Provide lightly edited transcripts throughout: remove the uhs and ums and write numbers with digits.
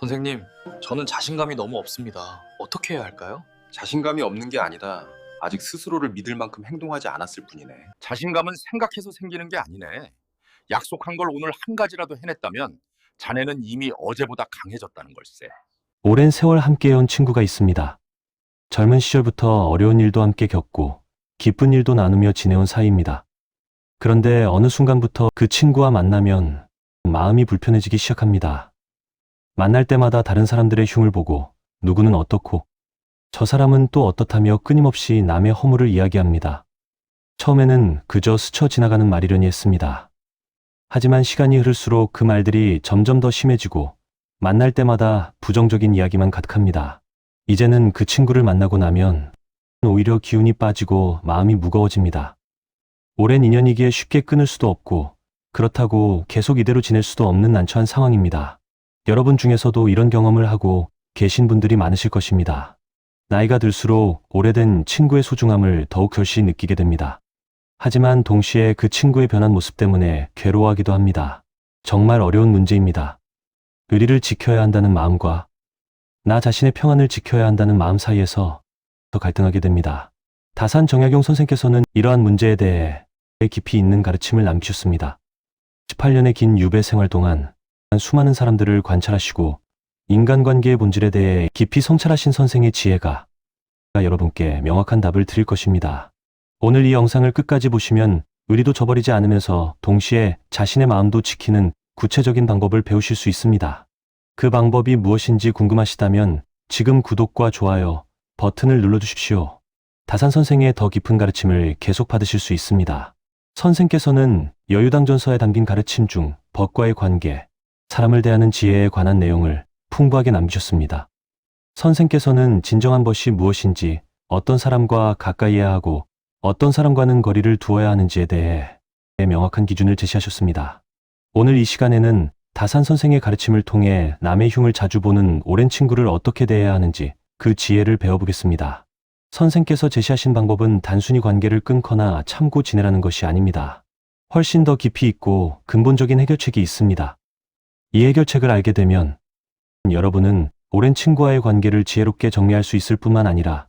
선생님, 저는 자신감이 너무 없습니다. 어떻게 해야 할까요? 자신감이 없는 게 아니다. 아직 스스로를 믿을 만큼 행동하지 않았을 뿐이네. 자신감은 생각해서 생기는 게 아니네. 약속한 걸 오늘 한 가지라도 해냈다면 자네는 이미 어제보다 강해졌다는 걸세. 오랜 세월 함께해온 친구가 있습니다. 젊은 시절부터 어려운 일도 함께 겪고 기쁜 일도 나누며 지내온 사이입니다. 그런데 어느 순간부터 그 친구와 만나면 마음이 불편해지기 시작합니다. 만날 때마다 다른 사람들의 흉을 보고 누구는 어떻고 저 사람은 또 어떻다며 끊임없이 남의 허물을 이야기합니다. 처음에는 그저 스쳐 지나가는 말이려니 했습니다. 하지만 시간이 흐를수록 그 말들이 점점 더 심해지고 만날 때마다 부정적인 이야기만 가득합니다. 이제는 그 친구를 만나고 나면 오히려 기운이 빠지고 마음이 무거워집니다. 오랜 인연이기에 쉽게 끊을 수도 없고 그렇다고 계속 이대로 지낼 수도 없는 난처한 상황입니다. 여러분 중에서도 이런 경험을 하고 계신 분들이 많으실 것입니다. 나이가 들수록 오래된 친구의 소중함을 더욱 결실히 느끼게 됩니다. 하지만 동시에 그 친구의 변한 모습 때문에 괴로워하기도 합니다. 정말 어려운 문제입니다. 의리를 지켜야 한다는 마음과 나 자신의 평안을 지켜야 한다는 마음 사이에서 더 갈등하게 됩니다. 다산 정약용 선생께서는 이러한 문제에 대해 깊이 있는 가르침을 남기셨습니다. 18년의 긴 유배 생활 동안 수많은 사람들을 관찰하시고 인간관계의 본질에 대해 깊이 성찰하신 선생의 지혜가 여러분께 명확한 답을 드릴 것입니다. 오늘 이 영상을 끝까지 보시면 의리도 저버리지 않으면서 동시에 자신의 마음도 지키는 구체적인 방법을 배우실 수 있습니다. 그 방법이 무엇인지 궁금하시다면 지금 구독과 좋아요 버튼을 눌러주십시오. 다산 선생의 더 깊은 가르침을 계속 받으실 수 있습니다. 선생께서는 여유당전서에 담긴 가르침 중 법과의 관계, 사람을 대하는 지혜에 관한 내용을 풍부하게 남기셨습니다. 선생께서는 진정한 법이 무엇인지, 어떤 사람과 가까이해야 하고 어떤 사람과는 거리를 두어야 하는지에 대해 명확한 기준을 제시하셨습니다. 오늘 이 시간에는 다산 선생의 가르침을 통해 남의 흉을 자주 보는 오랜 친구를 어떻게 대해야 하는지 그 지혜를 배워보겠습니다. 선생께서 제시하신 방법은 단순히 관계를 끊거나 참고 지내라는 것이 아닙니다. 훨씬 더 깊이 있고 근본적인 해결책이 있습니다. 이 해결책을 알게 되면 여러분은 오랜 친구와의 관계를 지혜롭게 정리할 수 있을 뿐만 아니라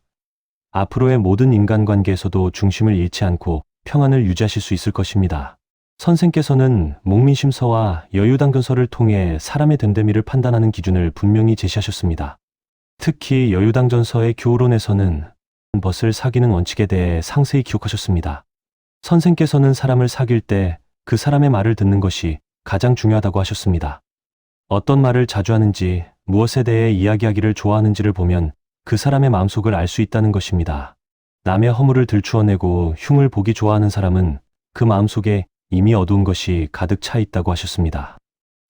앞으로의 모든 인간관계에서도 중심을 잃지 않고 평안을 유지하실 수 있을 것입니다. 선생께서는 목민심서와 여유당전서를 통해 사람의 됨됨이를 판단하는 기준을 분명히 제시하셨습니다. 특히 여유당전서의 교훈론에서는 벗을 사귀는 원칙에 대해 상세히 기록하셨습니다. 선생께서는 사람을 사귈 때 그 사람의 말을 듣는 것이 가장 중요하다고 하셨습니다. 어떤 말을 자주 하는지, 무엇에 대해 이야기하기를 좋아하는지를 보면 그 사람의 마음속을 알 수 있다는 것입니다. 남의 허물을 들추어내고 흉을 보기 좋아하는 사람은 그 마음속에 이미 어두운 것이 가득 차 있다고 하셨습니다.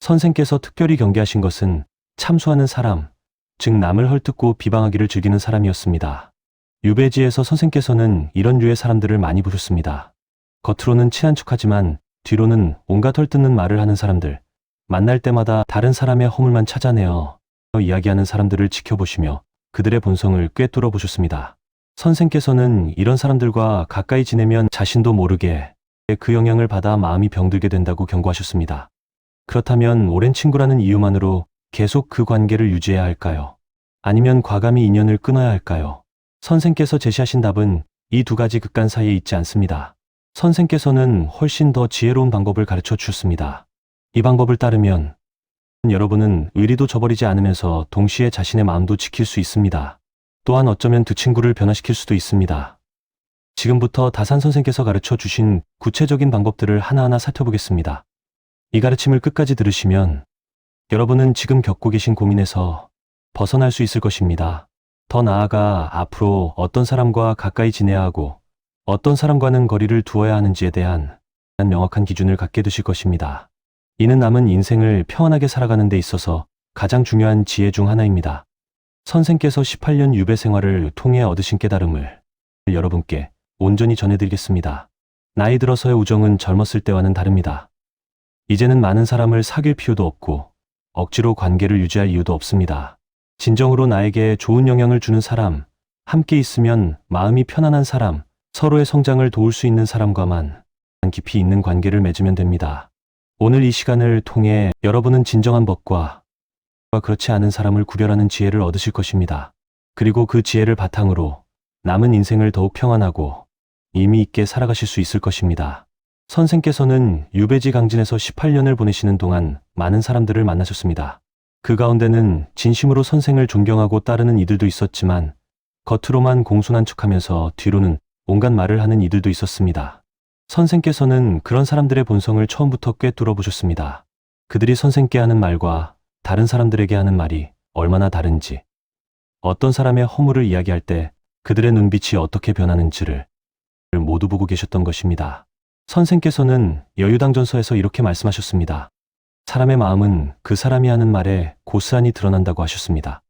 선생께서 특별히 경계하신 것은 참수하는 사람, 즉 남을 헐뜯고 비방하기를 즐기는 사람이었습니다. 유배지에서 선생께서는 이런 류의 사람들을 많이 보셨습니다. 겉으로는 친한 척하지만 뒤로는 온갖 헐뜯는 말을 하는 사람들, 만날 때마다 다른 사람의 허물만 찾아내어 이야기하는 사람들을 지켜보시며 그들의 본성을 꿰뚫어 보셨습니다. 선생께서는 이런 사람들과 가까이 지내면 자신도 모르게 그 영향을 받아 마음이 병들게 된다고 경고하셨습니다. 그렇다면 오랜 친구라는 이유만으로 계속 그 관계를 유지해야 할까요? 아니면 과감히 인연을 끊어야 할까요? 선생께서 제시하신 답은 이 두 가지 극단 사이에 있지 않습니다. 선생께서는 훨씬 더 지혜로운 방법을 가르쳐 주셨습니다. 이 방법을 따르면 여러분은 의리도 저버리지 않으면서 동시에 자신의 마음도 지킬 수 있습니다. 또한 어쩌면 두 친구를 변화시킬 수도 있습니다. 지금부터 다산 선생께서 가르쳐 주신 구체적인 방법들을 하나하나 살펴보겠습니다. 이 가르침을 끝까지 들으시면 여러분은 지금 겪고 계신 고민에서 벗어날 수 있을 것입니다. 더 나아가 앞으로 어떤 사람과 가까이 지내야 하고 어떤 사람과는 거리를 두어야 하는지에 대한 명확한 기준을 갖게 되실 것입니다. 이는 남은 인생을 평안하게 살아가는 데 있어서 가장 중요한 지혜 중 하나입니다. 선생께서 18년 유배 생활을 통해 얻으신 깨달음을 여러분께 온전히 전해드리겠습니다. 나이 들어서의 우정은 젊었을 때와는 다릅니다. 이제는 많은 사람을 사귈 필요도 없고 억지로 관계를 유지할 이유도 없습니다. 진정으로 나에게 좋은 영향을 주는 사람, 함께 있으면 마음이 편안한 사람, 서로의 성장을 도울 수 있는 사람과만 깊이 있는 관계를 맺으면 됩니다. 오늘 이 시간을 통해 여러분은 진정한 법과 그렇지 않은 사람을 구별하는 지혜를 얻으실 것입니다. 그리고 그 지혜를 바탕으로 남은 인생을 더욱 평안하고 의미 있게 살아가실 수 있을 것입니다. 선생께서는 유배지 강진에서 18년을 보내시는 동안 많은 사람들을 만나셨습니다. 그 가운데는 진심으로 선생을 존경하고 따르는 이들도 있었지만 겉으로만 공손한 척하면서 뒤로는 온갖 말을 하는 이들도 있었습니다. 선생께서는 그런 사람들의 본성을 처음부터 꿰뚫어 보셨습니다. 그들이 선생께 하는 말과 다른 사람들에게 하는 말이 얼마나 다른지, 어떤 사람의 허물을 이야기할 때 그들의 눈빛이 어떻게 변하는지를 모두 보고 계셨던 것입니다. 선생께서는 여유당전서에서 이렇게 말씀하셨습니다. 사람의 마음은 그 사람이 하는 말에 고스란히 드러난다고 하셨습니다.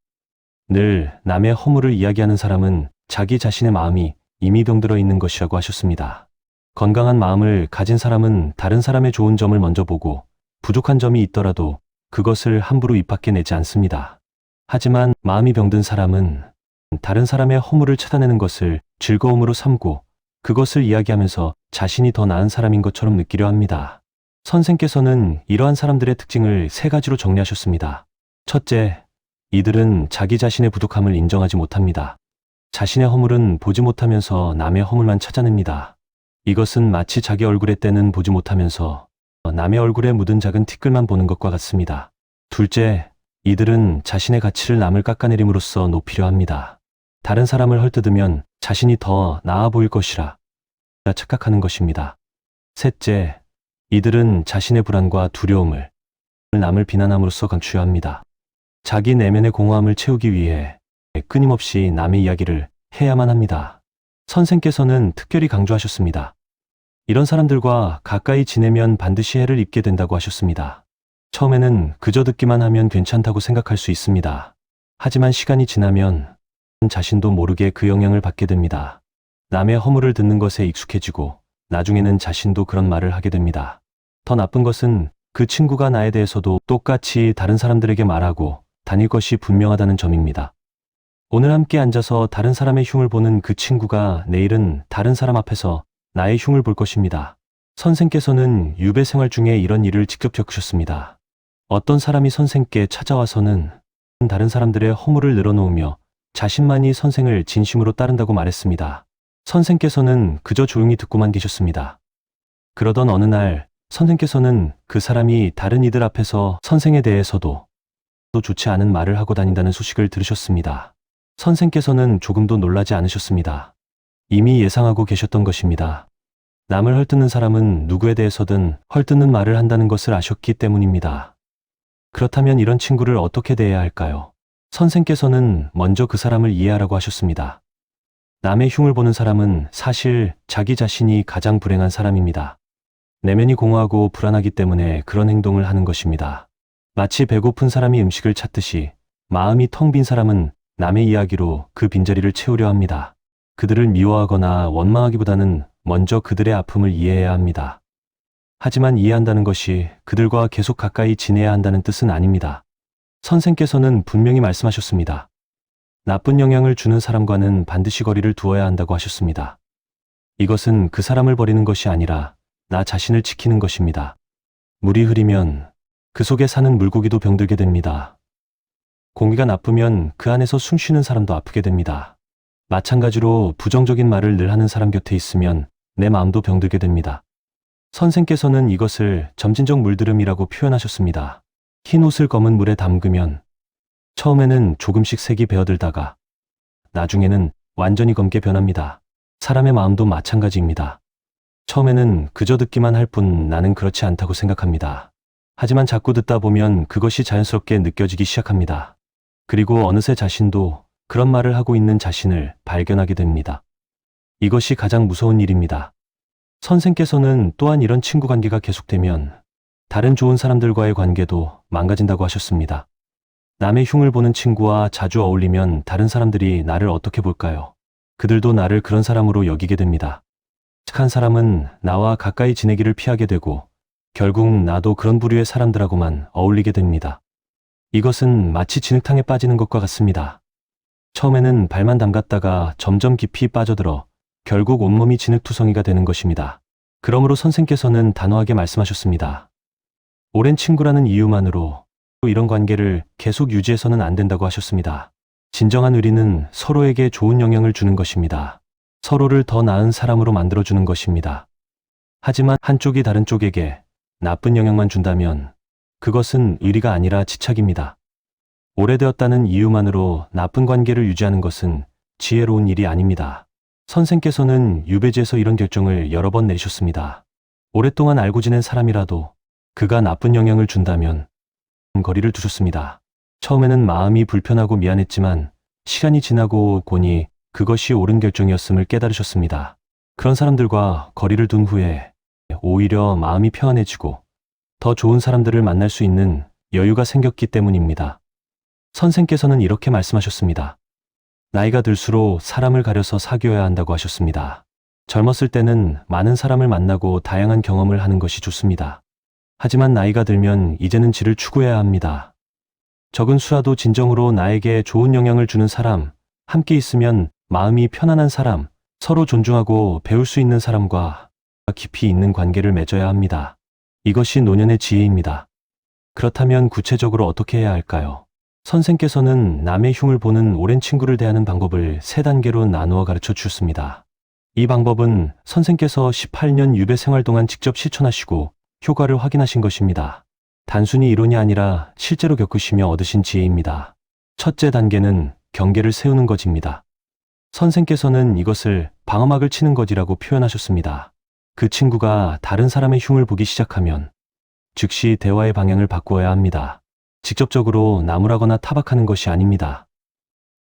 늘 남의 허물을 이야기하는 사람은 자기 자신의 마음이 이미 병들어 있는 것이라고 하셨습니다. 건강한 마음을 가진 사람은 다른 사람의 좋은 점을 먼저 보고 부족한 점이 있더라도 그것을 함부로 입 밖에 내지 않습니다. 하지만 마음이 병든 사람은 다른 사람의 허물을 찾아내는 것을 즐거움으로 삼고 그것을 이야기하면서 자신이 더 나은 사람인 것처럼 느끼려 합니다. 선생께서는 이러한 사람들의 특징을 3가지로 정리하셨습니다. 첫째, 이들은 자기 자신의 부족함을 인정하지 못합니다. 자신의 허물은 보지 못하면서 남의 허물만 찾아냅니다. 이것은 마치 자기 얼굴의 때는 보지 못하면서 남의 얼굴에 묻은 작은 티끌만 보는 것과 같습니다. 둘째, 이들은 자신의 가치를 남을 깎아내림으로써 높이려 합니다. 다른 사람을 헐뜯으면 자신이 더 나아 보일 것이라 착각하는 것입니다. 셋째, 이들은 자신의 불안과 두려움을 남을 비난함으로써 감추려 합니다. 자기 내면의 공허함을 채우기 위해 끊임없이 남의 이야기를 해야만 합니다. 선생께서는 특별히 강조하셨습니다. 이런 사람들과 가까이 지내면 반드시 해를 입게 된다고 하셨습니다. 처음에는 그저 듣기만 하면 괜찮다고 생각할 수 있습니다. 하지만 시간이 지나면 자신도 모르게 그 영향을 받게 됩니다. 남의 허물을 듣는 것에 익숙해지고 나중에는 자신도 그런 말을 하게 됩니다. 더 나쁜 것은 그 친구가 나에 대해서도 똑같이 다른 사람들에게 말하고 다닐 것이 분명하다는 점입니다. 오늘 함께 앉아서 다른 사람의 흉을 보는 그 친구가 내일은 다른 사람 앞에서 나의 흉을 볼 것입니다. 선생께서는 유배 생활 중에 이런 일을 직접 겪으셨습니다. 어떤 사람이 선생께 찾아와서는 다른 사람들의 허물을 늘어놓으며 자신만이 선생을 진심으로 따른다고 말했습니다. 선생께서는 그저 조용히 듣고만 계셨습니다. 그러던 어느 날 선생께서는 그 사람이 다른 이들 앞에서 선생에 대해서도 또 좋지 않은 말을 하고 다닌다는 소식을 들으셨습니다. 선생께서는 조금도 놀라지 않으셨습니다. 이미 예상하고 계셨던 것입니다. 남을 헐뜯는 사람은 누구에 대해서든 헐뜯는 말을 한다는 것을 아셨기 때문입니다. 그렇다면 이런 친구를 어떻게 대해야 할까요? 선생께서는 먼저 그 사람을 이해하라고 하셨습니다. 남의 흉을 보는 사람은 사실 자기 자신이 가장 불행한 사람입니다. 내면이 공허하고 불안하기 때문에 그런 행동을 하는 것입니다. 마치 배고픈 사람이 음식을 찾듯이 마음이 텅 빈 사람은 남의 이야기로 그 빈자리를 채우려 합니다. 그들을 미워하거나 원망하기보다는 먼저 그들의 아픔을 이해해야 합니다. 하지만 이해한다는 것이 그들과 계속 가까이 지내야 한다는 뜻은 아닙니다. 선생께서는 분명히 말씀하셨습니다. 나쁜 영향을 주는 사람과는 반드시 거리를 두어야 한다고 하셨습니다. 이것은 그 사람을 버리는 것이 아니라 나 자신을 지키는 것입니다. 물이 흐리면 그 속에 사는 물고기도 병들게 됩니다. 공기가 나쁘면 그 안에서 숨 쉬는 사람도 아프게 됩니다. 마찬가지로 부정적인 말을 늘 하는 사람 곁에 있으면 내 마음도 병들게 됩니다. 선생께서는 이것을 점진적 물들음이라고 표현하셨습니다. 흰 옷을 검은 물에 담그면 처음에는 조금씩 색이 배어들다가 나중에는 완전히 검게 변합니다. 사람의 마음도 마찬가지입니다. 처음에는 그저 듣기만 할 뿐 나는 그렇지 않다고 생각합니다. 하지만 자꾸 듣다 보면 그것이 자연스럽게 느껴지기 시작합니다. 그리고 어느새 자신도 그런 말을 하고 있는 자신을 발견하게 됩니다. 이것이 가장 무서운 일입니다. 선생께서는 또한 이런 친구 관계가 계속되면 다른 좋은 사람들과의 관계도 망가진다고 하셨습니다. 남의 흉을 보는 친구와 자주 어울리면 다른 사람들이 나를 어떻게 볼까요? 그들도 나를 그런 사람으로 여기게 됩니다. 착한 사람은 나와 가까이 지내기를 피하게 되고 결국 나도 그런 부류의 사람들하고만 어울리게 됩니다. 이것은 마치 진흙탕에 빠지는 것과 같습니다. 처음에는 발만 담갔다가 점점 깊이 빠져들어 결국 온몸이 진흙투성이가 되는 것입니다. 그러므로 선생께서는 단호하게 말씀하셨습니다. 오랜 친구라는 이유만으로 또 이런 관계를 계속 유지해서는 안 된다고 하셨습니다. 진정한 의리는 서로에게 좋은 영향을 주는 것입니다. 서로를 더 나은 사람으로 만들어주는 것입니다. 하지만 한쪽이 다른 쪽에게 나쁜 영향만 준다면 그것은 의리가 아니라 집착입니다. 오래되었다는 이유만으로 나쁜 관계를 유지하는 것은 지혜로운 일이 아닙니다. 선생께서는 유배지에서 이런 결정을 여러 번 내리셨습니다. 오랫동안 알고 지낸 사람이라도 그가 나쁜 영향을 준다면 거리를 두셨습니다. 처음에는 마음이 불편하고 미안했지만 시간이 지나고 보니 그것이 옳은 결정이었음을 깨달으셨습니다. 그런 사람들과 거리를 둔 후에 오히려 마음이 평안해지고 더 좋은 사람들을 만날 수 있는 여유가 생겼기 때문입니다. 선생께서는 이렇게 말씀하셨습니다. 나이가 들수록 사람을 가려서 사귀어야 한다고 하셨습니다. 젊었을 때는 많은 사람을 만나고 다양한 경험을 하는 것이 좋습니다. 하지만 나이가 들면 이제는 질을 추구해야 합니다. 적은 수라도 진정으로 나에게 좋은 영향을 주는 사람, 함께 있으면 마음이 편안한 사람, 서로 존중하고 배울 수 있는 사람과 깊이 있는 관계를 맺어야 합니다. 이것이 노년의 지혜입니다. 그렇다면 구체적으로 어떻게 해야 할까요? 선생께서는 남의 흉을 보는 오랜 친구를 대하는 방법을 3단계로 나누어 가르쳐 주셨습니다. 이 방법은 선생께서 18년 유배 생활 동안 직접 실천하시고 효과를 확인하신 것입니다. 단순히 이론이 아니라 실제로 겪으시며 얻으신 지혜입니다. 첫째 단계는 경계를 세우는 것입니다. 선생께서는 이것을 방어막을 치는 것이라고 표현하셨습니다. 그 친구가 다른 사람의 흉을 보기 시작하면 즉시 대화의 방향을 바꾸어야 합니다. 직접적으로 나무라거나 타박하는 것이 아닙니다.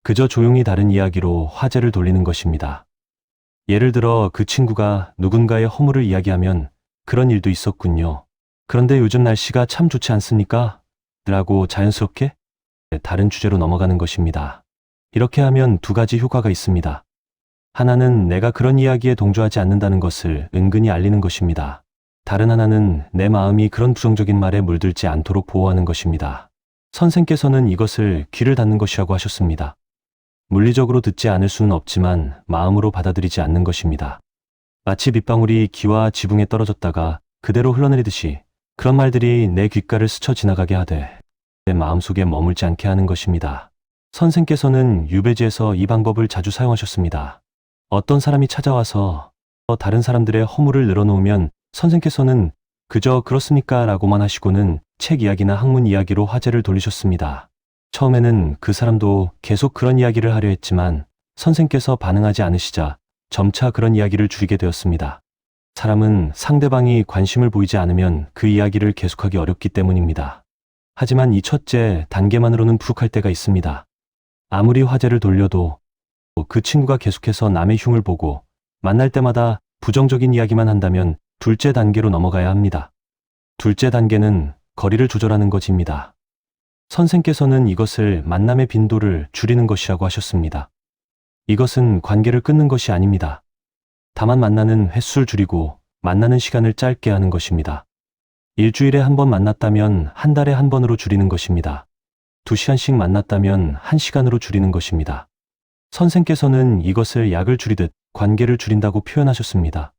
그저 조용히 다른 이야기로 화제를 돌리는 것입니다. 예를 들어 그 친구가 누군가의 허물을 이야기하면 그런 일도 있었군요. 그런데 요즘 날씨가 참 좋지 않습니까? 라고 자연스럽게 다른 주제로 넘어가는 것입니다. 이렇게 하면 2가지 효과가 있습니다. 하나는 내가 그런 이야기에 동조하지 않는다는 것을 은근히 알리는 것입니다. 다른 하나는 내 마음이 그런 부정적인 말에 물들지 않도록 보호하는 것입니다. 선생께서는 이것을 귀를 닫는 것이라고 하셨습니다. 물리적으로 듣지 않을 수는 없지만 마음으로 받아들이지 않는 것입니다. 마치 빗방울이 기와 지붕에 떨어졌다가 그대로 흘러내리듯이 그런 말들이 내 귓가를 스쳐 지나가게 하되 내 마음속에 머물지 않게 하는 것입니다. 선생께서는 유배지에서 이 방법을 자주 사용하셨습니다. 어떤 사람이 찾아와서 다른 사람들의 허물을 늘어놓으면 선생께서는 그저 그렇습니까? 라고만 하시고는 책 이야기나 학문 이야기로 화제를 돌리셨습니다. 처음에는 그 사람도 계속 그런 이야기를 하려 했지만 선생께서 반응하지 않으시자 점차 그런 이야기를 줄이게 되었습니다. 사람은 상대방이 관심을 보이지 않으면 그 이야기를 계속하기 어렵기 때문입니다. 하지만 이 첫째 단계만으로는 부족할 때가 있습니다. 아무리 화제를 돌려도 그 친구가 계속해서 남의 흉을 보고 만날 때마다 부정적인 이야기만 한다면 둘째 단계로 넘어가야 합니다. 둘째 단계는 거리를 조절하는 것입니다. 선생께서는 이것을 만남의 빈도를 줄이는 것이라고 하셨습니다. 이것은 관계를 끊는 것이 아닙니다. 다만 만나는 횟수를 줄이고 만나는 시간을 짧게 하는 것입니다. 일주일에 한 번 만났다면 한 달에 한 번으로 줄이는 것입니다. 2시간씩 만났다면 1시간으로 줄이는 것입니다. 선생께서는 이것을 약을 줄이듯 관계를 줄인다고 표현하셨습니다.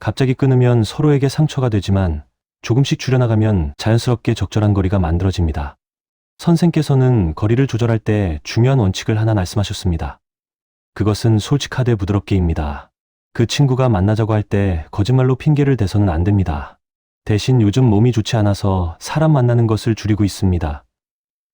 갑자기 끊으면 서로에게 상처가 되지만 조금씩 줄여나가면 자연스럽게 적절한 거리가 만들어집니다. 선생께서는 거리를 조절할 때 중요한 원칙을 하나 말씀하셨습니다. 그것은 솔직하되 부드럽게입니다. 그 친구가 만나자고 할 때 거짓말로 핑계를 대서는 안 됩니다. 대신 요즘 몸이 좋지 않아서 사람 만나는 것을 줄이고 있습니다.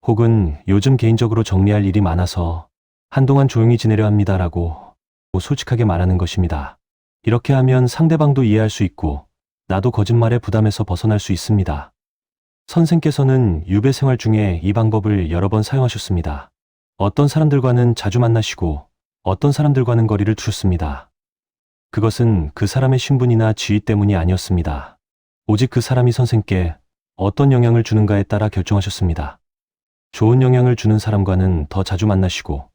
혹은 요즘 개인적으로 정리할 일이 많아서 한동안 조용히 지내려 합니다라고 솔직하게 말하는 것입니다. 이렇게 하면 상대방도 이해할 수 있고 나도 거짓말의 부담에서 벗어날 수 있습니다. 선생께서는 유배 생활 중에 이 방법을 여러 번 사용하셨습니다. 어떤 사람들과는 자주 만나시고 어떤 사람들과는 거리를 두셨습니다. 그것은 그 사람의 신분이나 지위 때문이 아니었습니다. 오직 그 사람이 선생께 어떤 영향을 주는가에 따라 결정하셨습니다. 좋은 영향을 주는 사람과는 더 자주 만나시고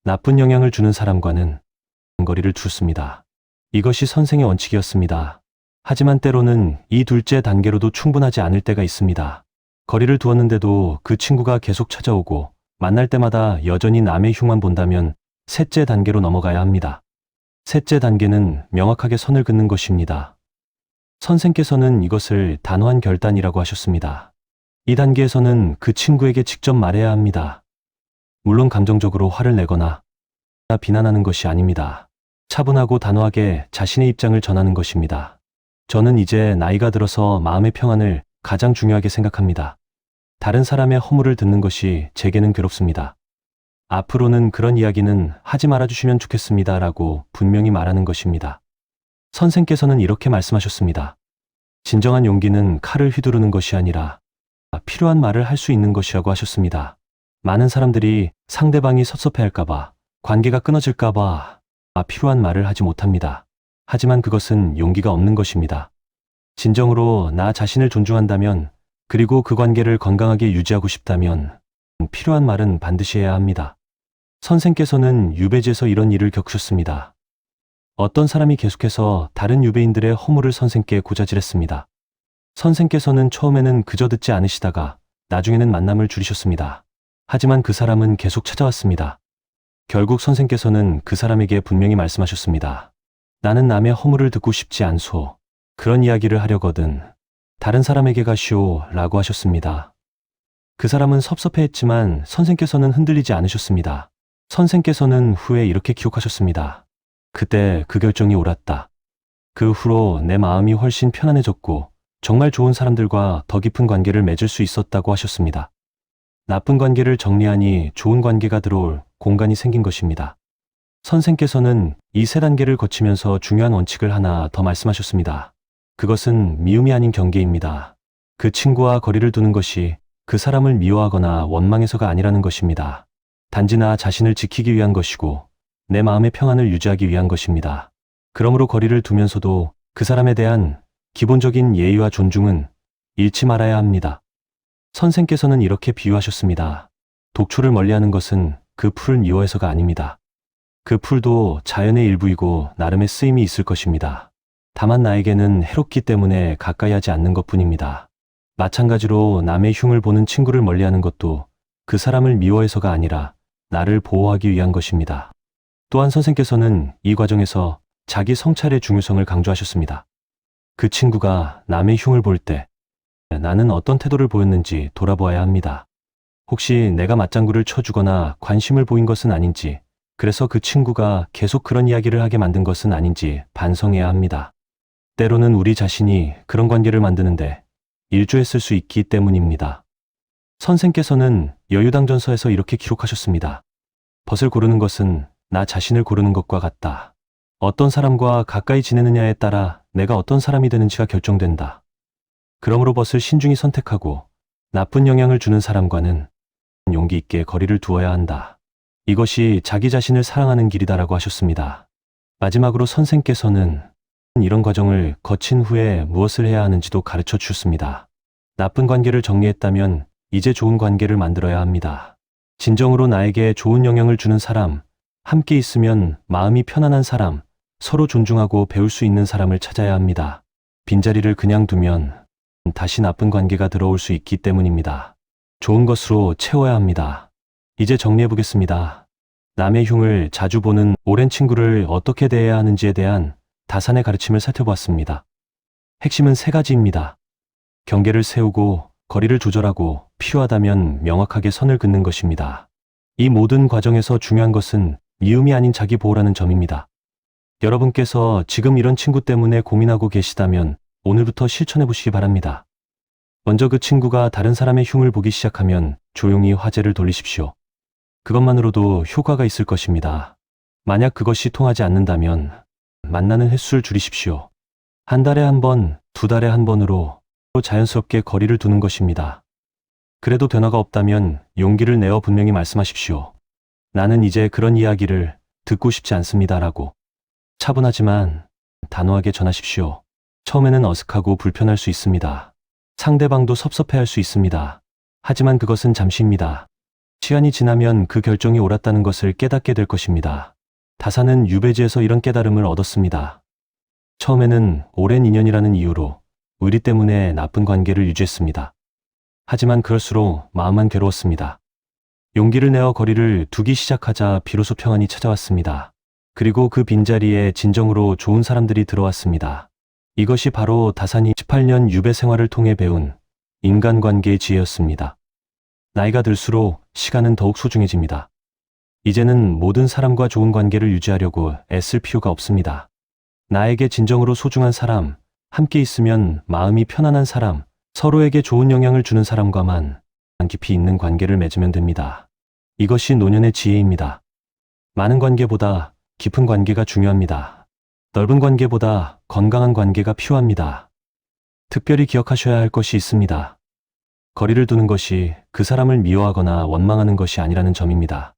나쁜 영향을 주는 사람과는 거리를 두셨습니다. 이것이 선생의 원칙이었습니다. 하지만 때로는 이 둘째 단계로도 충분하지 않을 때가 있습니다. 거리를 두었는데도 그 친구가 계속 찾아오고 만날 때마다 여전히 남의 흉만 본다면 셋째 단계로 넘어가야 합니다. 셋째 단계는 명확하게 선을 긋는 것입니다. 선생께서는 이것을 단호한 결단이라고 하셨습니다. 이 단계에서는 그 친구에게 직접 말해야 합니다. 물론 감정적으로 화를 내거나 비난하는 것이 아닙니다. 차분하고 단호하게 자신의 입장을 전하는 것입니다. 저는 이제 나이가 들어서 마음의 평안을 가장 중요하게 생각합니다. 다른 사람의 허물을 듣는 것이 제게는 괴롭습니다. 앞으로는 그런 이야기는 하지 말아주시면 좋겠습니다. 라고 분명히 말하는 것입니다. 선생께서는 이렇게 말씀하셨습니다. 진정한 용기는 칼을 휘두르는 것이 아니라 필요한 말을 할 수 있는 것이라고 하셨습니다. 많은 사람들이 상대방이 섭섭해할까봐, 관계가 끊어질까봐 필요한 말을 하지 못합니다. 하지만 그것은 용기가 없는 것입니다. 진정으로 나 자신을 존중한다면, 그리고 그 관계를 건강하게 유지하고 싶다면 필요한 말은 반드시 해야 합니다. 선생께서는 유배지에서 이런 일을 겪으셨습니다. 어떤 사람이 계속해서 다른 유배인들의 허물을 선생께 고자질했습니다. 선생께서는 처음에는 그저 듣지 않으시다가 나중에는 만남을 줄이셨습니다. 하지만 그 사람은 계속 찾아왔습니다. 결국 선생께서는 그 사람에게 분명히 말씀하셨습니다. 나는 남의 허물을 듣고 싶지 않소. 그런 이야기를 하려거든 다른 사람에게 가시오 라고 하셨습니다. 그 사람은 섭섭해했지만 선생께서는 흔들리지 않으셨습니다. 선생께서는 후에 이렇게 기록하셨습니다. 그때 그 결정이 옳았다. 그 후로 내 마음이 훨씬 편안해졌고 정말 좋은 사람들과 더 깊은 관계를 맺을 수 있었다고 하셨습니다. 나쁜 관계를 정리하니 좋은 관계가 들어올 공간이 생긴 것입니다. 선생께서는 이 세 단계를 거치면서 중요한 원칙을 하나 더 말씀하셨습니다. 그것은 미움이 아닌 경계입니다. 그 친구와 거리를 두는 것이 그 사람을 미워하거나 원망해서가 아니라는 것입니다. 단지 나 자신을 지키기 위한 것이고 내 마음의 평안을 유지하기 위한 것입니다. 그러므로 거리를 두면서도 그 사람에 대한 기본적인 예의와 존중은 잃지 말아야 합니다. 선생께서는 이렇게 비유하셨습니다. 독초를 멀리하는 것은 그 풀을 미워해서가 아닙니다. 그 풀도 자연의 일부이고 나름의 쓰임이 있을 것입니다. 다만 나에게는 해롭기 때문에 가까이 하지 않는 것뿐입니다. 마찬가지로 남의 흉을 보는 친구를 멀리하는 것도 그 사람을 미워해서가 아니라 나를 보호하기 위한 것입니다. 또한 선생께서는 이 과정에서 자기 성찰의 중요성을 강조하셨습니다. 그 친구가 남의 흉을 볼 때 나는 어떤 태도를 보였는지 돌아보아야 합니다. 혹시 내가 맞장구를 쳐주거나 관심을 보인 것은 아닌지, 그래서 그 친구가 계속 그런 이야기를 하게 만든 것은 아닌지 반성해야 합니다. 때로는 우리 자신이 그런 관계를 만드는데 일조했을 수 있기 때문입니다. 선생께서는 여유당전서에서 이렇게 기록하셨습니다. 벗을 고르는 것은 나 자신을 고르는 것과 같다. 어떤 사람과 가까이 지내느냐에 따라 내가 어떤 사람이 되는지가 결정된다. 그러므로 벗을 신중히 선택하고 나쁜 영향을 주는 사람과는 용기 있게 거리를 두어야 한다. 이것이 자기 자신을 사랑하는 길이다라고 하셨습니다. 마지막으로 선생께서는 이런 과정을 거친 후에 무엇을 해야 하는지도 가르쳐 주셨습니다. 나쁜 관계를 정리했다면 이제 좋은 관계를 만들어야 합니다. 진정으로 나에게 좋은 영향을 주는 사람, 함께 있으면 마음이 편안한 사람, 서로 존중하고 배울 수 있는 사람을 찾아야 합니다. 빈자리를 그냥 두면 다시 나쁜 관계가 들어올 수 있기 때문입니다. 좋은 것으로 채워야 합니다. 이제 정리해 보겠습니다. 남의 흉을 자주 보는 오랜 친구를 어떻게 대해야 하는지에 대한 다산의 가르침을 살펴보았습니다. 핵심은 세 가지입니다. 경계를 세우고 거리를 조절하고 필요하다면 명확하게 선을 긋는 것입니다. 이 모든 과정에서 중요한 것은 미움이 아닌 자기 보호라는 점입니다. 여러분께서 지금 이런 친구 때문에 고민하고 계시다면 오늘부터 실천해 보시기 바랍니다. 먼저 그 친구가 다른 사람의 흉을 보기 시작하면 조용히 화제를 돌리십시오. 그것만으로도 효과가 있을 것입니다. 만약 그것이 통하지 않는다면 만나는 횟수를 줄이십시오. 한 달에 한 번, 두 달에 한 번으로 자연스럽게 거리를 두는 것입니다. 그래도 변화가 없다면 용기를 내어 분명히 말씀하십시오. 나는 이제 그런 이야기를 듣고 싶지 않습니다라고. 차분하지만 단호하게 전하십시오. 처음에는 어색하고 불편할 수 있습니다. 상대방도 섭섭해할 수 있습니다. 하지만 그것은 잠시입니다. 시간이 지나면 그 결정이 옳았다는 것을 깨닫게 될 것입니다. 다사는 유배지에서 이런 깨달음을 얻었습니다. 처음에는 오랜 인연이라는 이유로 의리 때문에 나쁜 관계를 유지했습니다. 하지만 그럴수록 마음만 괴로웠습니다. 용기를 내어 거리를 두기 시작하자 비로소 평안이 찾아왔습니다. 그리고 그 빈자리에 진정으로 좋은 사람들이 들어왔습니다. 이것이 바로 다산이 18년 유배 생활을 통해 배운 인간관계의 지혜였습니다. 나이가 들수록 시간은 더욱 소중해집니다. 이제는 모든 사람과 좋은 관계를 유지하려고 애쓸 필요가 없습니다. 나에게 진정으로 소중한 사람, 함께 있으면 마음이 편안한 사람, 서로에게 좋은 영향을 주는 사람과만 깊이 있는 관계를 맺으면 됩니다. 이것이 노년의 지혜입니다. 많은 관계보다 깊은 관계가 중요합니다. 넓은 관계보다 건강한 관계가 필요합니다. 특별히 기억하셔야 할 것이 있습니다. 거리를 두는 것이 그 사람을 미워하거나 원망하는 것이 아니라는 점입니다.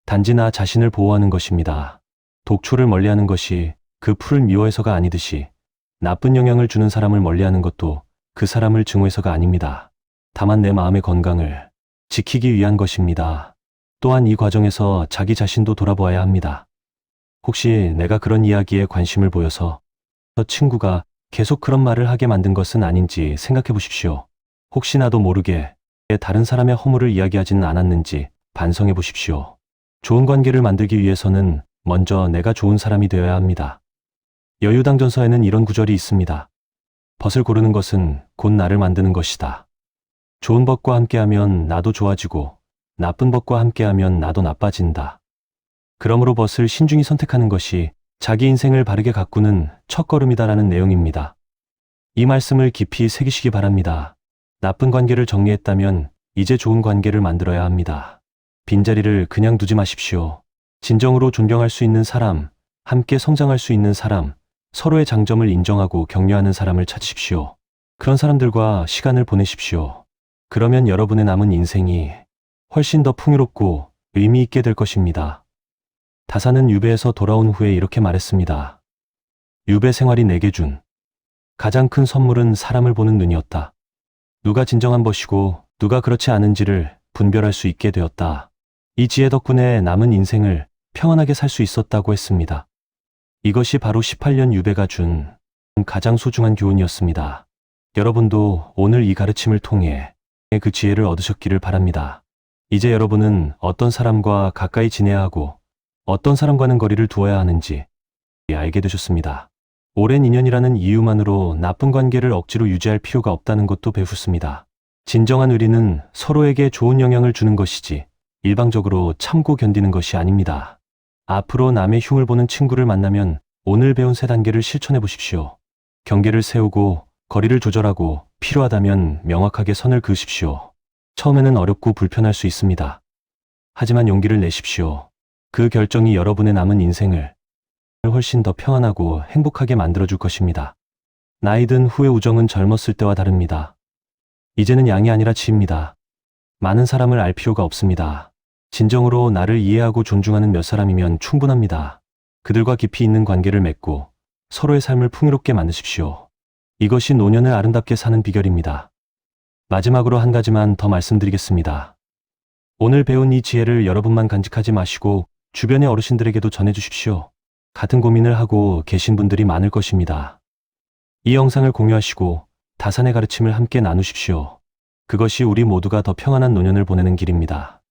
단지 나 자신을 보호하는 것입니다. 독초를 멀리하는 것이 그 풀을 미워해서가 아니듯이 나쁜 영향을 주는 사람을 멀리하는 것도 그 사람을 증오해서가 아닙니다. 다만 내 마음의 건강을 지키기 위한 것입니다. 또한 이 과정에서 자기 자신도 돌아보아야 합니다. 혹시 내가 그런 이야기에 관심을 보여서 저 친구가 계속 그런 말을 하게 만든 것은 아닌지 생각해 보십시오. 혹시 나도 모르게 다른 사람의 허물을 이야기하지는 않았는지 반성해 보십시오. 좋은 관계를 만들기 위해서는 먼저 내가 좋은 사람이 되어야 합니다. 여유당전서에는 이런 구절이 있습니다. 벗을 고르는 것은 곧 나를 만드는 것이다. 좋은 벗과 함께하면 나도 좋아지고 나쁜 벗과 함께하면 나도 나빠진다. 그러므로 벗을 신중히 선택하는 것이 자기 인생을 바르게 가꾸는 첫걸음이다라는 내용입니다. 이 말씀을 깊이 새기시기 바랍니다. 나쁜 관계를 정리했다면 이제 좋은 관계를 만들어야 합니다. 빈자리를 그냥 두지 마십시오. 진정으로 존경할 수 있는 사람, 함께 성장할 수 있는 사람, 서로의 장점을 인정하고 격려하는 사람을 찾으십시오. 그런 사람들과 시간을 보내십시오. 그러면 여러분의 남은 인생이 훨씬 더 풍요롭고 의미 있게 될 것입니다. 다사는 유배에서 돌아온 후에 이렇게 말했습니다. 유배 생활이 내게 준 가장 큰 선물은 사람을 보는 눈이었다. 누가 진정한 것이고 누가 그렇지 않은지를 분별할 수 있게 되었다. 이 지혜 덕분에 남은 인생을 평안하게 살 수 있었다고 했습니다. 이것이 바로 18년 유배가 준 가장 소중한 교훈이었습니다. 여러분도 오늘 이 가르침을 통해 그 지혜를 얻으셨기를 바랍니다. 이제 여러분은 어떤 사람과 가까이 지내야 하고 어떤 사람과는 거리를 두어야 하는지 알게 되셨습니다. 오랜 인연이라는 이유만으로 나쁜 관계를 억지로 유지할 필요가 없다는 것도 배웠습니다. 진정한 의리는 서로에게 좋은 영향을 주는 것이지 일방적으로 참고 견디는 것이 아닙니다. 앞으로 남의 흉을 보는 친구를 만나면 오늘 배운 세 단계를 실천해 보십시오. 경계를 세우고 거리를 조절하고 필요하다면 명확하게 선을 그으십시오. 처음에는 어렵고 불편할 수 있습니다. 하지만 용기를 내십시오. 그 결정이 여러분의 남은 인생을 훨씬 더 평안하고 행복하게 만들어줄 것입니다. 나이 든 후의 우정은 젊었을 때와 다릅니다. 이제는 양이 아니라 질입니다. 많은 사람을 알 필요가 없습니다. 진정으로 나를 이해하고 존중하는 몇 사람이면 충분합니다. 그들과 깊이 있는 관계를 맺고 서로의 삶을 풍요롭게 만드십시오. 이것이 노년을 아름답게 사는 비결입니다. 마지막으로 한 가지만 더 말씀드리겠습니다. 오늘 배운 이 지혜를 여러분만 간직하지 마시고 주변의 어르신들에게도 전해주십시오. 같은 고민을 하고 계신 분들이 많을 것입니다. 이 영상을 공유하시고 다산의 가르침을 함께 나누십시오. 그것이 우리 모두가 더 평안한 노년을 보내는 길입니다.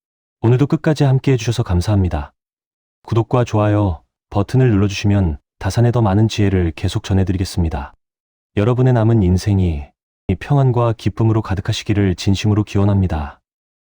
오늘도 끝까지 함께 해주셔서 감사합니다. 구독과 좋아요 버튼을 눌러주시면 다산의 더 많은 지혜를 계속 전해드리겠습니다. 여러분의 남은 인생이 평안과 기쁨으로 가득하시기를 진심으로 기원합니다.